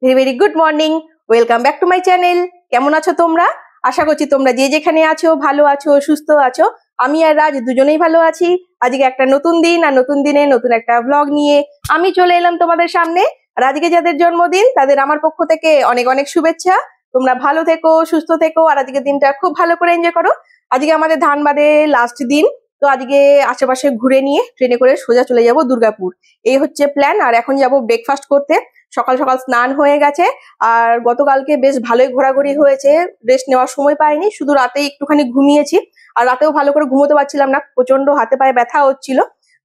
Very very good morning, welcome back to my channel. কেমন আছো তোমরা? আশা করছি তোমরা যে যেখানে আছো ভালো আছো, সুস্থ আছো। আমি আর রাজ দুজনেই ভালো আছি। আজকে একটা নতুন দিন আর নতুন দিনে নতুন একটা ব্লগ নিয়ে আমি চলে এলাম তোমাদের সামনে। আর আজকে যাদের জন্মদিন তাদের আমার পক্ষ থেকে অনেক অনেক শুভেচ্ছা। তোমরা ভালো থেকো, সুস্থ থেকো আর আজকের দিনটা খুব ভালো করে এনজয় করো। আজকে আমাদের ধানবাদে লাস্ট দিন, তো আজকে আশেপাশে ঘুরে নিয়ে ট্রেনে করে সোজা চলে যাব দুর্গাপুর। এই হচ্ছে প্ল্যান। আর এখন যাব ব্রেকফাস্ট করতে। সকাল সকাল স্নান হয়ে গেছে আর গতকালকে বেশ ভালোই ঘোরাঘুরি হয়েছে, রেস্ট নেওয়ার সময় পাইনি, শুধু রাতে একটুখানি ঘুমিয়েছি। আর রাতেও ভালো করে ঘুমোতে পারছিলাম না, প্রচন্ড হাতে পায়ে ব্যথা হচ্ছিল,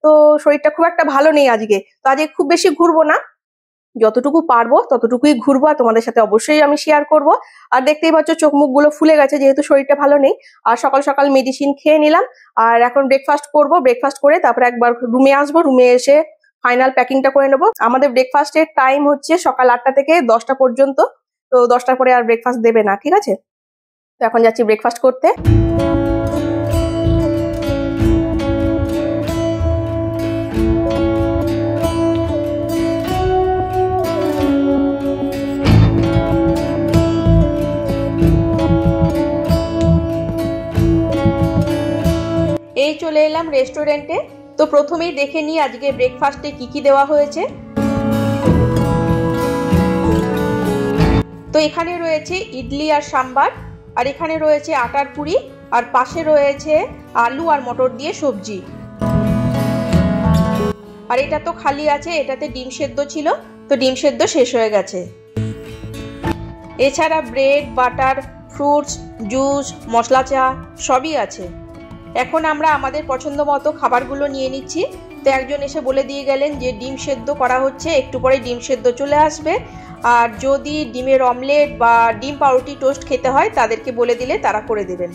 তো শরীরটা খুব একটা ভালো নেই আজকে। তো আজকে খুব বেশি ঘুরবো না, যতটুকু পারবো ততটুকুই ঘুরবো আর তোমাদের সাথে অবশ্যই আমি শেয়ার করব। আর দেখতেই পাচ্ছ চোখ মুখ গুলো ফুলে গেছে যেহেতু শরীরটা ভালো নেই। আর সকাল সকাল মেডিসিন খেয়ে নিলাম আর এখন ব্রেকফাস্ট করব। ব্রেকফাস্ট করে তারপরে একবার রুমে আসবো, রুমে এসে ফাইনাল প্যাকিংটা করে নেবো। আমাদের ব্রেকফাস্টের টাইম হচ্ছে সকাল 8টা থেকে 10টা পর্যন্ত, তো 10টার পরে আর ব্রেকফাস্ট দেবে না, ঠিক আছে? তো এখন যাচ্ছি ব্রেকফাস্ট করতে। এই চলে এলাম রেস্টুরেন্টে। তো প্রথমেই দেখে নিই আজকে ব্রেকফাস্টে কি কি দেওয়া হয়েছে। তো এখানে রয়েছে ইডলি আর সাম্বার, আর এখানে রয়েছে আটার পুরি, আর পাশে রয়েছে আলু আর মটর দিয়ে সবজি। আর এটা তো খালি আছে, এটাতে ডিম সেদ্ধ ছিল, তো ডিম সেদ্ধ শেষ হয়ে গেছে। এছাড়া ব্রেড, বাটার, ফ্রুটস, জুস, মশলা চা সবই আছে। এখন আমরা আমাদের পছন্দ মতো খাবারগুলো নিয়ে নিচ্ছি। তো একজন এসে বলে দিয়ে গেলেন যে ডিম সেদ্ধ করা হচ্ছে, একটু পরে ডিম সেদ্ধ চলে আসবে। আর যদি ডিমের অমলেট বা ডিম পাউরুটি টোস্ট খেতে হয় তাদেরকে বলে দিলে তারা করে দেবেন।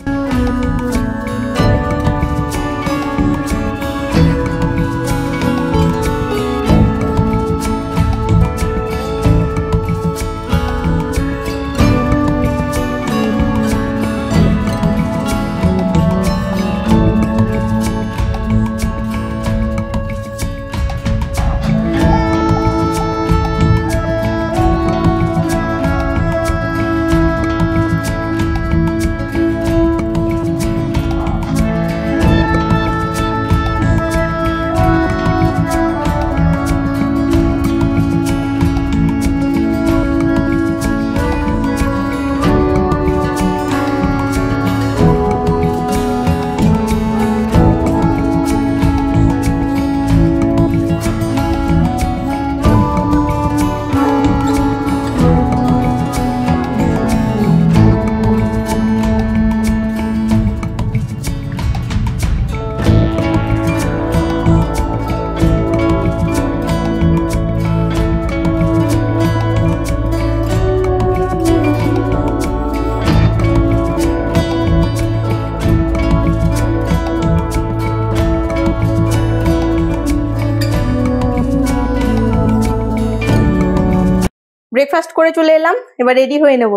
ব্রেকফাস্ট করে চলে এলাম, এবার রেডি হয়ে নেব।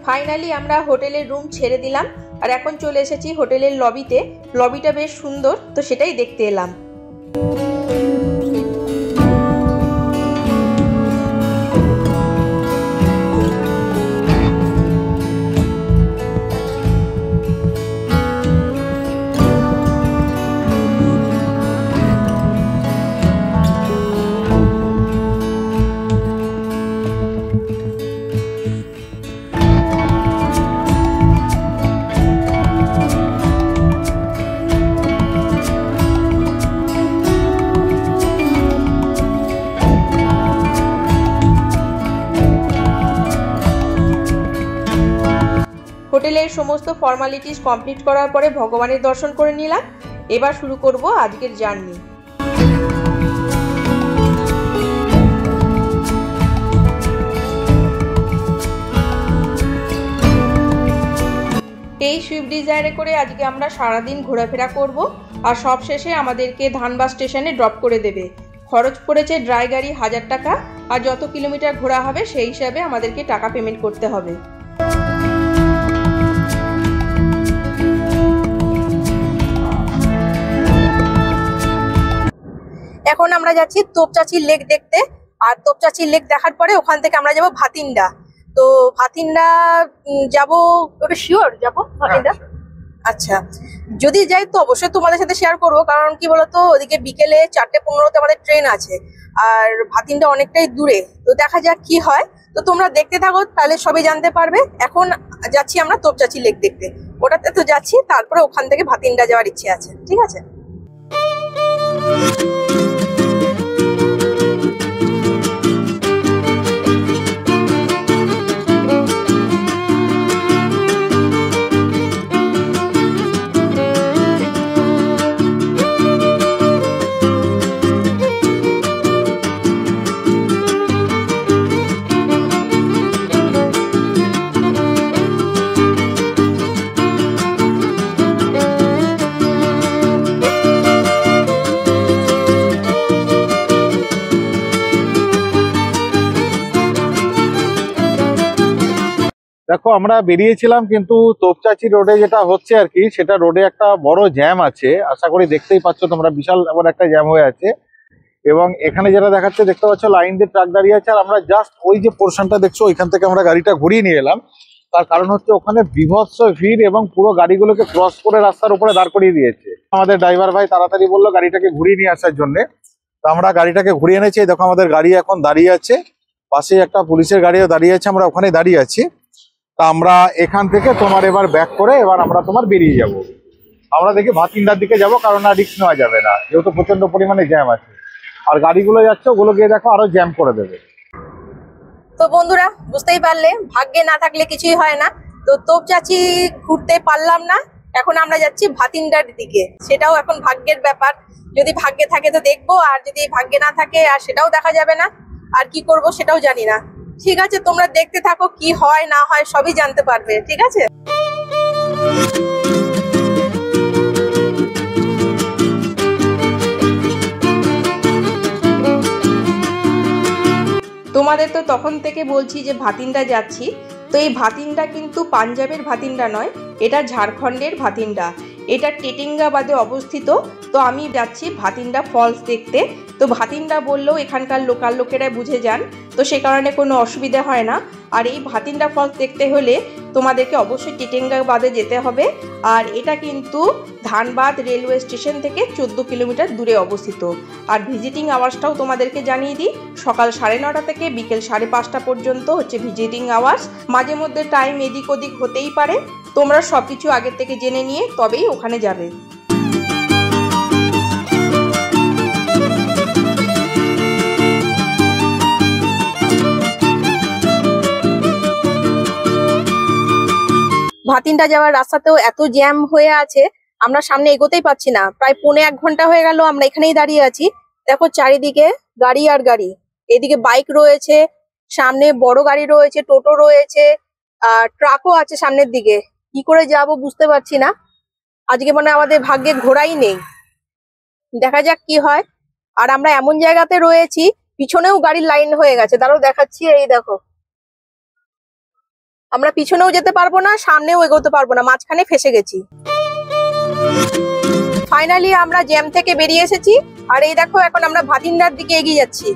ফাইনালি আমরা হোটেলের রুম ছেড়ে দিলাম আর এখন চলে এসেছি হোটেলের লবিতে। লবিটা বেশ সুন্দর, তো সেটাই দেখতে এলাম। হোটেলের সমস্ত ফর্মালিটিস কমপ্লিট করার পরে ভগবানের দর্শন করে নিলাম। এবার শুরু করব আজকের জার্নি। এই সুইফট ডিজায়ারে করে আজকে আমরা সারাদিন ঘোরাফেরা করব আর সব শেষে আমাদেরকে ধানবাদ স্টেশনে ড্রপ করে দেবে। খরচ পড়েছে ড্রাই গাড়ি 1000 টাকা, আর যত কিলোমিটার ঘোরা হবে সেই হিসাবে আমাদেরকে টাকা পেমেন্ট করতে হবে। এখন আমরা যাচ্ছি তোপচাঁচি লেক দেখতে। আর তোপচাঁচি লেক দেখার পরে ওখান থেকে আমরা যাব ভাতিন্ডা। তো ভাতিন্ডা যাব, ওটা শিওর যাব ভাতিন্ডা। আচ্ছা, যদি যাই তো অবশ্যই তোমাদের সাথে শেয়ার করবো, কারণ কি বলতো ওদিকে বিকেলে 4:15-তে আমাদের ট্রেন আছে, আর ভাতিন্ডা অনেকটাই দূরে। তো দেখা যাক কি হয়, তো তোমরা দেখতে থাকো, তাহলে সবই জানতে পারবে। এখন যাচ্ছি আমরা তোপচাঁচি লেক দেখতে, ওটাতে তো যাচ্ছি, তারপরে ওখান থেকে ভাতিন্ডা যাওয়ার ইচ্ছে আছে। ঠিক আছে, দেখো আমরা বেরিয়েছিলাম, কিন্তু তোপচাঁচি রোডে যেটা হচ্ছে আর কি, সেটা রোডে একটা বড় জ্যাম আছে। আশা করি দেখতেই পাচ্ছ তোমরা, বিশাল এমন একটা জ্যাম হয়ে আছে। এবং এখানে যেটা দেখাচ্ছে, দেখতে পাচ্ছ লাইন দিয়ে ট্রাক দাঁড়িয়ে আছে। আর আমরা জাস্ট ওই যে পোর্শনটা দেখছো, ওইখান থেকে আমরা গাড়িটা ঘুরিয়ে নিয়ে এলাম। তার কারণ হচ্ছে ওখানে বিভৎস ভিড়, এবং পুরো গাড়িগুলোকে ক্রস করে রাস্তার উপরে দাঁড় করিয়ে দিয়েছে। আমাদের ড্রাইভার ভাই তাড়াতাড়ি বললো গাড়িটাকে ঘুরিয়ে নিয়ে আসার জন্য। তো আমরা গাড়িটাকে ঘুরিয়ে এনেছি। দেখো আমাদের গাড়ি এখন দাঁড়িয়ে আছে, পাশে একটা পুলিশের গাড়িও দাঁড়িয়ে আছে, আমরা ওখানে দাঁড়িয়ে আছি। তা আমরা এখান থেকে তোমার এবার ব্যাক করে এবার আমরা তোমার বেরিয়ে যাব। আমরা দেখি ভাতিন্ডার দিকে যাব, কারণ আর রিস্ক নেওয়া যাবে না, যেহেতু প্রচন্ড পরিমাণে জ্যাম আছে। আর গাড়িগুলো যাচ্ছে, ওগুলো গিয়ে দেখো আরো জ্যাম করে দেবে। তো বন্ধুরা বুঝতেই পারলে, ভাগ্যে না থাকলে কিছুই হয় না। তো তোপচাঁচি ঘুরতে পারলাম না, এখন আমরা যাচ্ছি ভাতিন্ডার দিকে। সেটাও এখন ভাগ্যের ব্যাপার, যদি ভাগ্যে থাকে তো দেখবো, আর যদি ভাগ্যে না থাকে আর সেটাও দেখা যাবে না। আর কি করব সেটাও জানি না। ঠিক আছে, তোমরা দেখতে থাকো, কি হয় না হয় সবই জানতে পারবে। ঠিক আছে, তোমাদের তো তখন থেকে বলছি যে ভাতিন্ডা যাচ্ছি। তো এই ভাতিন্ডা কিন্তু পাঞ্জাবের ভাতিন্ডা নয়, এটা ঝাড়খণ্ডের ভাতিন্ডা। এটা টেটিঙ্গাবাদে অবস্থিত। তো আমি যাচ্ছি ভাতিন্ডা ফলস দেখতে। তো ভাতিন্ডা বললেও এখানকার লোকাল লোকেরা বুঝে যান, তো সে কারণে কোনো অসুবিধা হয় না। আর এই ভাতিন্ডা ফলস দেখতে হলে তোমাদেরকে অবশ্যই টেটিঙ্গাবাদে যেতে হবে। আর এটা কিন্তু ধানবাদ রেলওয়ে স্টেশন থেকে 14 কিলোমিটার দূরে অবস্থিত। আর ভিজিটিং আওয়ার্সটাও তোমাদেরকে জানিয়ে দিই, সকাল 9:30 থেকে বিকেল 5:30 পর্যন্ত হচ্ছে ভিজিটিং আওয়ার্স। মাঝে মধ্যে টাইম এদিক ওদিক হতেই পারে, তোমরা সবকিছু আগের থেকে জেনে নিয়ে তবেই ওখানে যাবে। ভাতিন্ডা যাওয়ার রাস্তাতেও এত জ্যাম হয়ে আছে, আমরা সামনে এগোতেই পাচ্ছি না। প্রায় 1.5 ঘন্টা হয়ে গেল আমরা এখানেই দাঁড়িয়ে আছি। দেখো চারিদিকে গাড়ি আর গাড়ি, এদিকে বাইক রয়েছে, সামনে বড় গাড়ি রয়েছে, টোটো রয়েছে, আর ট্রাকও আছে সামনের দিকে। কি করে যাব বুঝতে পারছি না। আজকে মানে আমাদের ভাগ্যে ঘোড়াই নেই, দেখা যাক কি হয়। আর আমরা এমন জায়গাতে রয়েছি, পিছনেও গাড়ির লাইন হয়ে গেছে, তারও দেখাচ্ছি। এই দেখো, আমরা পিছনেও যেতে পারবো না, সামনেও এগোতে পারবো না, মাঝখানে ফেসে গেছি। ফাইনালি আমরা জ্যাম থেকে বেরিয়ে এসেছি। আর এই দেখো, এখন আমরা ভাতিন্ডার দিকে এগিয়ে যাচ্ছি।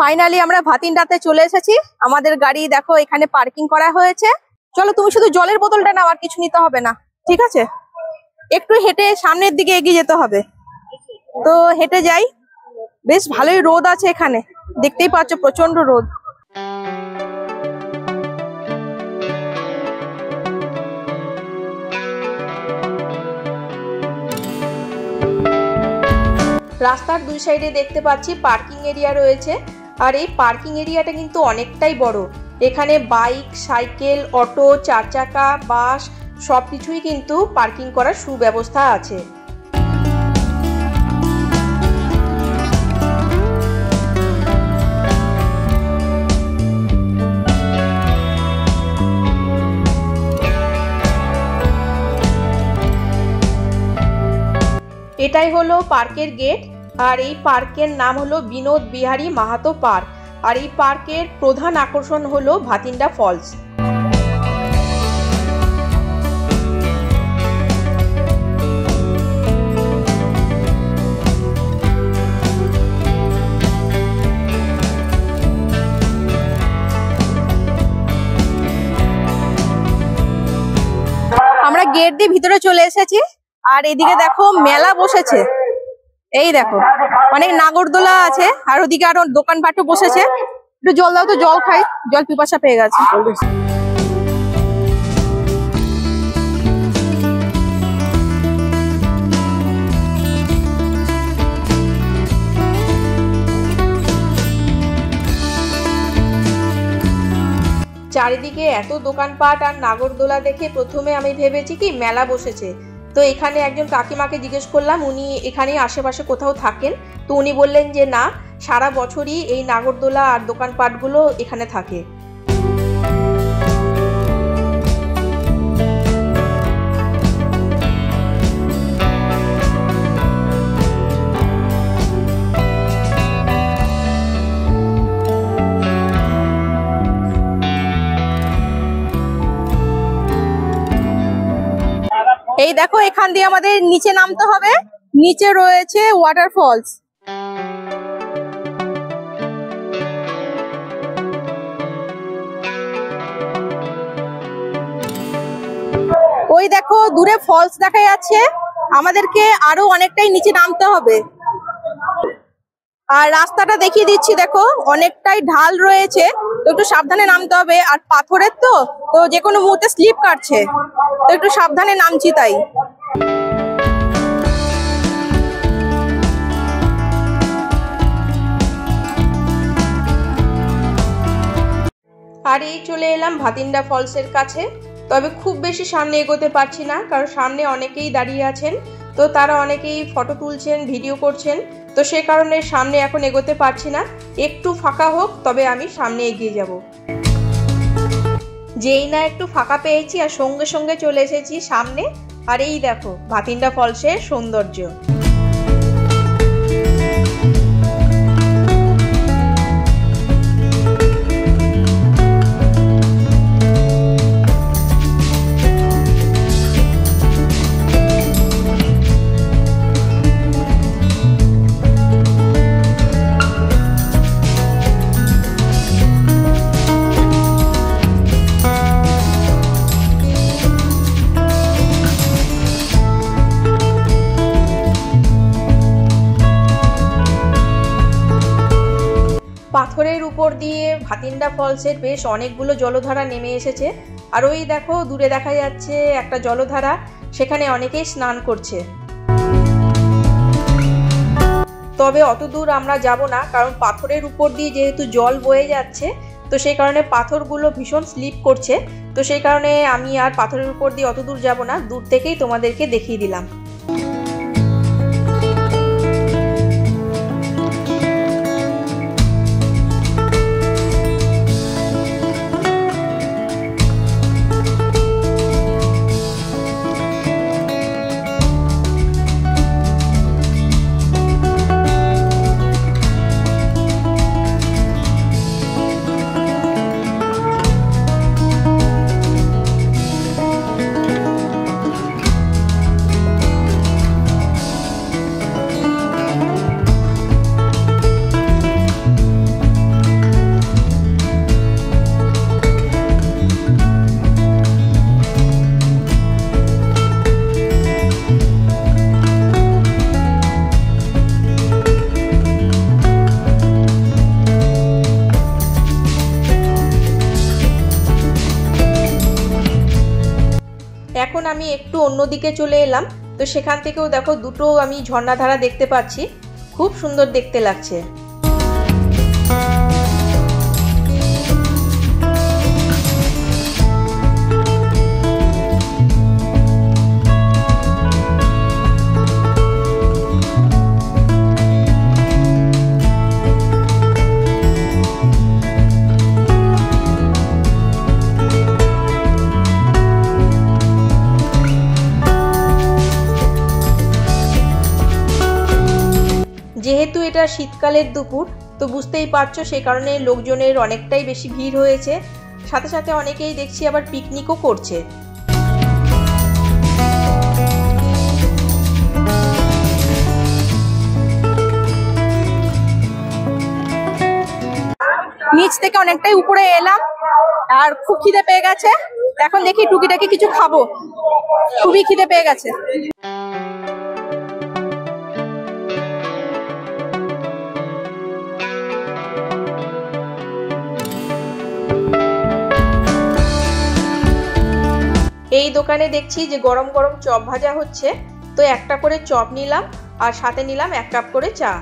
ফাইনালি আমরা ভাতিন্ডাতে চলে এসেছি। আমাদের গাড়ি দেখো এখানে পার্কিং করা হয়েছে। চলো, তুমি শুধু জলের বোতলটা নাও, আর কিছু নিতে হবে না। ঠিক আছে, একটু হেঁটে সামনের দিকে এগিয়ে যেতে হবে। তো হেঁটে যাই, বেশ ভালোই রোদ আছে এখানে, দেখতেই পাচ্ছ প্রচন্ড রোদ। রাস্তার দুই সাইডে দেখতে পাচ্ছি পার্কিং এরিয়া রয়েছে। আর এই পার্কিং এরিয়াটা কিন্তু অনেকটাই বড়। এখানে বাইক, সাইকেল, অটো, 4 চাকা, বাস সবকিছুই কিন্তু পার্কিং করার সুব্যবস্থা আছে। এটাই হলো পার্কের গেট। আর এই পার্কের নাম হলো বিনোদ বিহারী মাহাতো পার্ক। আর এই পার্কের প্রধান আকর্ষণ হলো ভাতিন্ডা ফলস। আমরা গেট দিয়ে ভিতরে চলে এসেছি। আর এদিকে দেখো মেলা বসেছে, এই দেখো অনেক নাগরদোলা আছে, আর ওদিকে আরো দোকানপাটও বসেছে। একটু জল দাও তো, জল খাই, জল পিপাসা পেয়ে গেছে। চারিদিকে এত দোকানপাট আর নাগরদোলা দেখে প্রথমে আমি ভেবেছি কি মেলা বসেছে। তো এখানে একজন কাকিমাকে জিজ্ঞেস করলাম, উনি এখানে আশেপাশে কোথাও থাকেন। তো উনি বললেন যে না, সারা বছরই এই নাগরদোলা আর দোকানপাটগুলো এখানে থাকে। এই দেখো এখান দিয়ে আমাদের নিচে নামতে হবে, নিচে রয়েছে ওয়াটারফলস। ওই দেখো দূরে ফলস দেখা যাচ্ছে, আমাদেরকে আরো অনেকটাই নিচে নামতে হবে। আর রাস্তাটা দেখিয়ে দিচ্ছি, দেখো অনেকটাই ঢাল রয়েছে, তো একটু সাবধানে নামতে হবে। আর পাথরের তো যে কোনো মুহূর্তে স্লিপ কাটছে, তো একটু সাবধানে নামছি তাই। আর এই চলে এলাম ভাতিন্ডা ফলসের কাছে। তবে খুব বেশি সামনে এগোতে পারছি না, কারণ সামনে অনেকেই দাঁড়িয়ে আছেন, তো তারা অনেকেই ফটো তুলছেন, ভিডিও করছেন, তো সে কারণে সামনে এখন এগোতে পারছি না। একটু ফাঁকা হোক তবে আমি সামনে এগিয়ে যাব। যেই না একটু ফাঁকা পেয়েছি আর সঙ্গে সঙ্গে চলে এসেছি সামনে। আর এই দেখো ভাতিন্ডা ফলসের সৌন্দর্য। পাথরের উপর দিয়ে ভাতিন্ডা ফলসের বেশ অনেকগুলো জলধারা নেমে এসেছে। আর ওই দেখো দূরে দেখা যাচ্ছে একটা জলধারা, সেখানে অনেকেই স্নান করছে। তবে অত দূর আমরা যাব না, কারণ পাথরের উপর দিয়ে যেহেতু জল বয়ে যাচ্ছে, তো সেই কারণে পাথরগুলো ভীষণ স্লিপ করছে। তো সেই কারণে আমি আর পাথরের উপর দিয়ে অত দূর যাব না, দূর থেকেই তোমাদেরকে দেখিয়ে দিলাম। এখন আমি একটু অন্যদিকে চলে এলাম, তো সেখান থেকেও দেখো দুটো আমি ঝর্ণাধারা দেখতে পাচ্ছি, খুব সুন্দর দেখতে লাগছে। শীতকালের দুপুর, তো বুঝতেই পারছো সে কারণে লোকজনের অনেকটাই বেশি ভিড় হয়েছে। সাথে সাথে অনেকেই দেখছি আবার পিকনিকও করছে। নিচ থেকে অনেকটাই উপরে এলাম আর খুব খিদে পেয়ে গেছে। এখন দেখি টুকিটাকি কিছু খাবো, খুবই খিদে পেয়ে গেছে। এই দোকানে দেখছি যে গরম গরম চপ ভাজা হচ্ছে, তো একটা করে চপ নিলাম আর সাথে নিলাম 1 কাপ করে চা।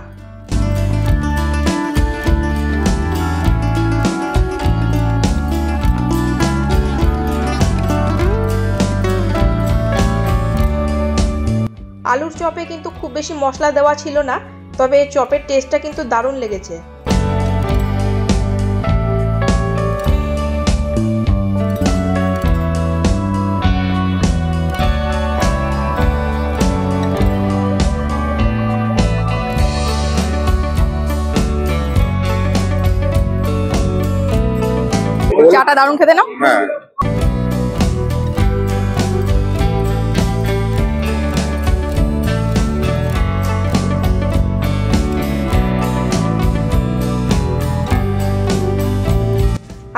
আলুর চপে কিন্তু খুব বেশি মশলা দেওয়া ছিল না, তবে চপের টেস্টটা কিন্তু দারুণ লেগেছে। চাটা দারুণ খেতে না? হ্যাঁ।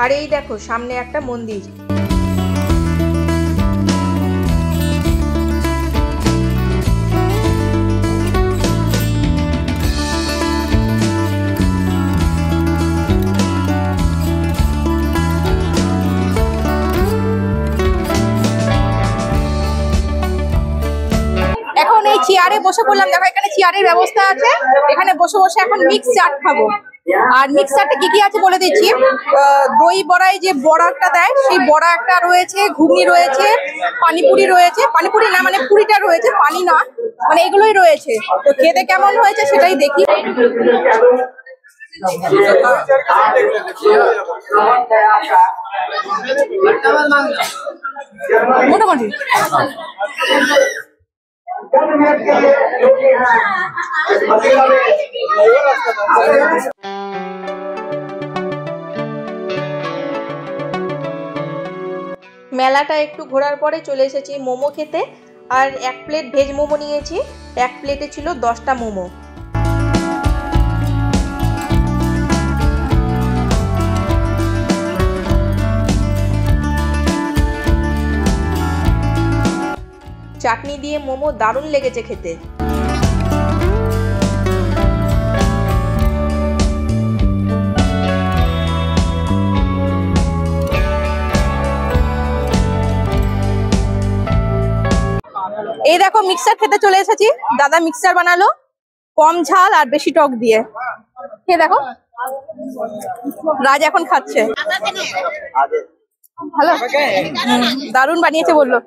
আর এই দেখো সামনে একটা মন্দির। এখন এই চেয়ারে বসে পড়লাম, দেখো এখানে চেয়ারের ব্যবস্থা আছে, এখানে বসে বসে এখন মিক্স চাট খাবো। আর মিক্সারটা কি কি আছে বলে দিচ্ছি। দই বড়ায় যে বড়াটা দেয় সেই বড়া একটা রয়েছে, ঘুগনি রয়েছে, পানিপুরি রয়েছে, পানিপুরি না মানে পুরিটা রয়েছে, পানি না মানে এগুলোই রয়েছে। তো খেতে কেমন হয়েছে সেটাই দেখি। মোটামুটি মেলাটা একটু ঘোরার পরে চলে এসেছি মোমো খেতে। আর 1 প্লেট ভেজ মোমো নিয়েছি, 1 প্লেটে ছিল 10টা মোমো। চাটনি দিয়ে মোমো দারুণ লেগেছে খেতে। এই দেখো মিক্সার খেতে চলে এসেছি, দাদা মিক্সার বানালো কম ঝাল আর বেশি টক দিয়ে। খেয়ে দেখো, রাজ এখন খাচ্ছে। ভালো, দারুণ বানিয়েছে বললো।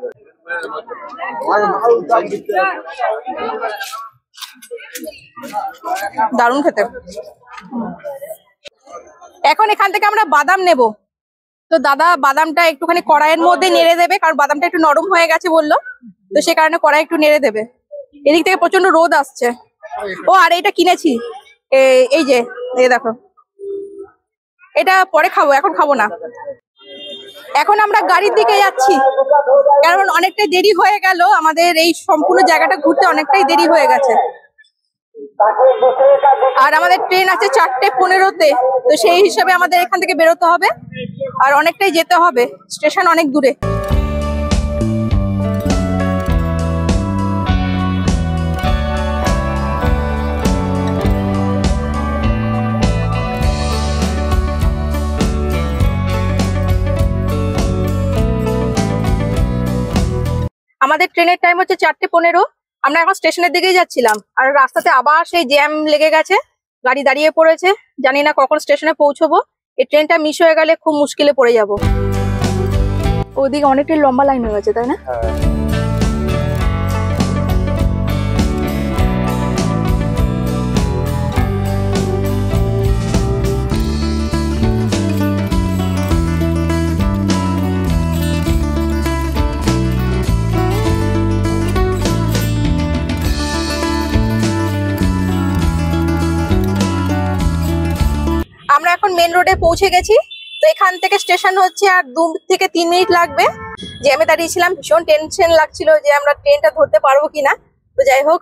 দারুণ খেতে। এখন এখান থেকে আমরা বাদাম নেব, তো দাদা বাদামটা একটুখানি কড়াইয়ের মধ্যে নেড়ে দেবে, কারণ বাদামটা একটু নরম হয়ে গেছে বললো, তো সে কারণে কড়াই একটু নেড়ে দেবে। এদিক থেকে প্রচন্ড রোদ আসছে। ও আর এটা কিনেছি, এই যে এই দেখো, এটা পরে খাবো, এখন খাবো না। এখন আমরা গাড়ির দিকে যাচ্ছি, কারণ অনেকটাই দেরি হয়ে গেল, আমাদের এই সম্পূর্ণ জায়গাটা ঘুরতে অনেকটাই দেরি হয়ে গেছে। আর আমাদের ট্রেন আছে 4:15-তে, তো সেই হিসাবে আমাদের এখান থেকে বেরোতে হবে আর অনেকটাই যেতে হবে, স্টেশন অনেক দূরে। আমাদের ট্রেনের টাইম হচ্ছে 4:15। আমরা এখন স্টেশনের দিকেই যাচ্ছিলাম, আর রাস্তাতে আবার সেই জ্যাম লেগে গেছে, গাড়ি দাঁড়িয়ে পড়েছে, জানি না কখন স্টেশনে পৌঁছবো। এই ট্রেনটা মিস হয়ে গেলে খুব মুশকিলে পড়ে যাব। ওদিকে অনেকটাই লম্বা লাইন হয়ে গেছে, তাই না? পৌঁছে গেছি। তো এখান থেকে স্টেশন হচ্ছে আর 2 থেকে 3 মিনিট লাগবে। জ্যামে দাঁড়িয়েছিলাম, ভীষণ টেনশন লাগছিল যে আমরা ট্রেনটা ধরতে পারবো কিনা। তো যাই হোক,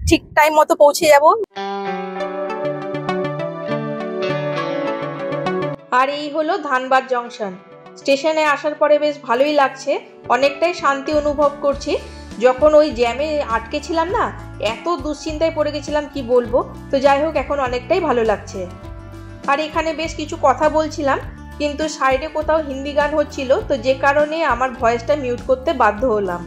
ঠিক টাইম মতো পৌঁছে যাব। আর এই হলো ধানবাদ জংশন। স্টেশনে আসার পরে বেশ ভালোই লাগছে, অনেকটাই শান্তি অনুভব করছি। যখন ওই জ্যামে আটকে ছিলাম না, এত দুশ্চিন্তায় পড়ে গেছিলাম কি বলবো। তো যাই হোক, এখন অনেকটাই ভালো লাগছে। আর এখানে বেশ কিছু কথা বলছিলাম, কিন্তু সাইডে কোথাও হিন্দি গান হচ্ছিল, তো যে কারণে আমার ভয়েসটা মিউট করতে বাধ্য হলাম।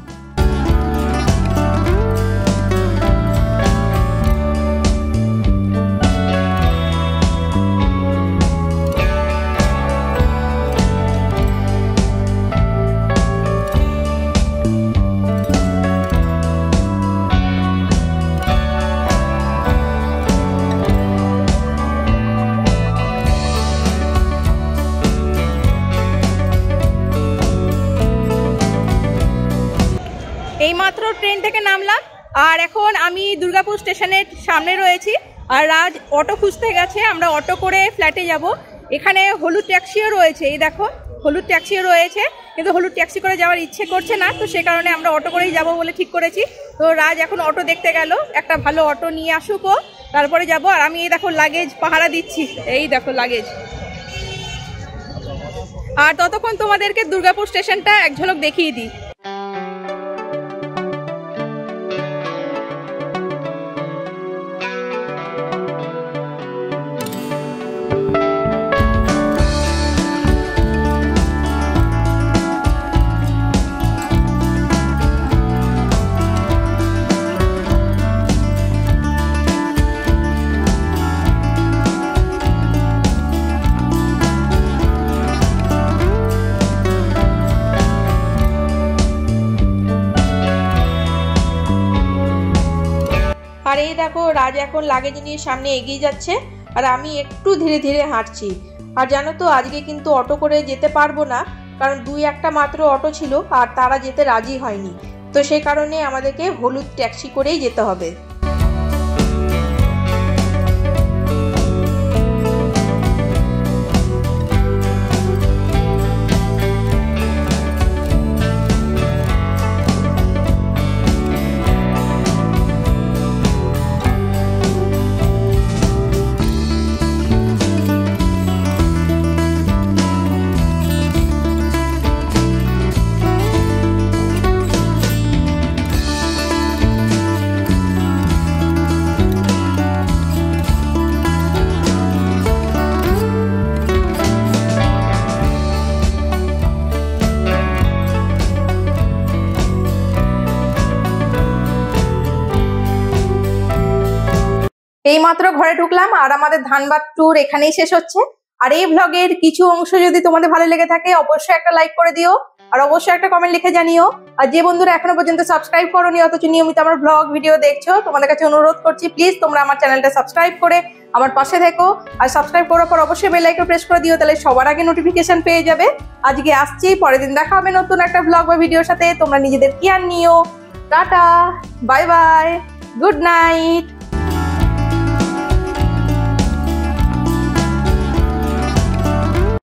এইমাত্র ট্রেন থেকে নামলাম আর এখন আমি দুর্গাপুর স্টেশনের সামনে রয়েছি। আর রাজ অটো খুঁজতে গেছে, আমরা অটো করে ফ্ল্যাটে যাব। এখানে হলুদ ট্যাক্সিও রয়েছে, এই দেখো হলুদ ট্যাক্সিও রয়েছে, কিন্তু হলুদ ট্যাক্সি করে যাওয়ার ইচ্ছে করছে না, তো সে কারণে আমরা অটো করেই যাব বলে ঠিক করেছি। তো রাজ এখন অটো দেখতে গেল, একটা ভালো অটো নিয়ে আসুক ও, তারপরে যাব। আর আমি এই দেখো লাগেজ পাহারা দিচ্ছি, এই দেখো লাগেজ। আর ততক্ষণ তোমাদেরকে দুর্গাপুর স্টেশনটা এক ঝলক দেখিয়ে দিই। আর এই দেখো রাজ এখন লাগেজ নিয়ে সামনে এগিয়ে যাচ্ছে আর আমি একটু ধীরে ধীরে হাঁটছি। আর জানো তো, আজকে কিন্তু অটো করে যেতে পারবো না, কারণ 2-1টা মাত্র অটো ছিল আর তারা যেতে রাজি হয়নি। তো সেই কারণে আমাদেরকে হলুদ ট্যাক্সি করেই যেতে হবে। এইমাত্র ঘরে ঢুকলাম আর আমাদের ধানবাদ ট্যুর এখানেই শেষ হচ্ছে। আর এই ভ্লগের কিছু অংশ যদি তোমাদের ভালো লেগে থাকে, অবশ্যই একটা লাইক করে দিও আর অবশ্যই একটা কমেন্ট লিখে জানিও। আর যে বন্ধুরা এখনো পর্যন্ত সাবস্ক্রাইব করোনি অথচ নিয়মিত আমার ভ্লগ ভিডিও দেখছো, তোমাদের কাছে অনুরোধ করছি প্লিজ তোমরা আমার চ্যানেলটা সাবস্ক্রাইব করে আমার পাশে থেকো। আর সাবস্ক্রাইব করার পর অবশ্যই বেল আইকন প্রেস করে দিও, তাহলে সবার আগে নোটিফিকেশন পেয়ে যাবে। আজকে আসছি, পরের দিন দেখা হবে নতুন একটা ভ্লগ বা ভিডিওর সাথে। তোমরা নিজেদের কেয়ার নিও। Tata, bye bye, good night.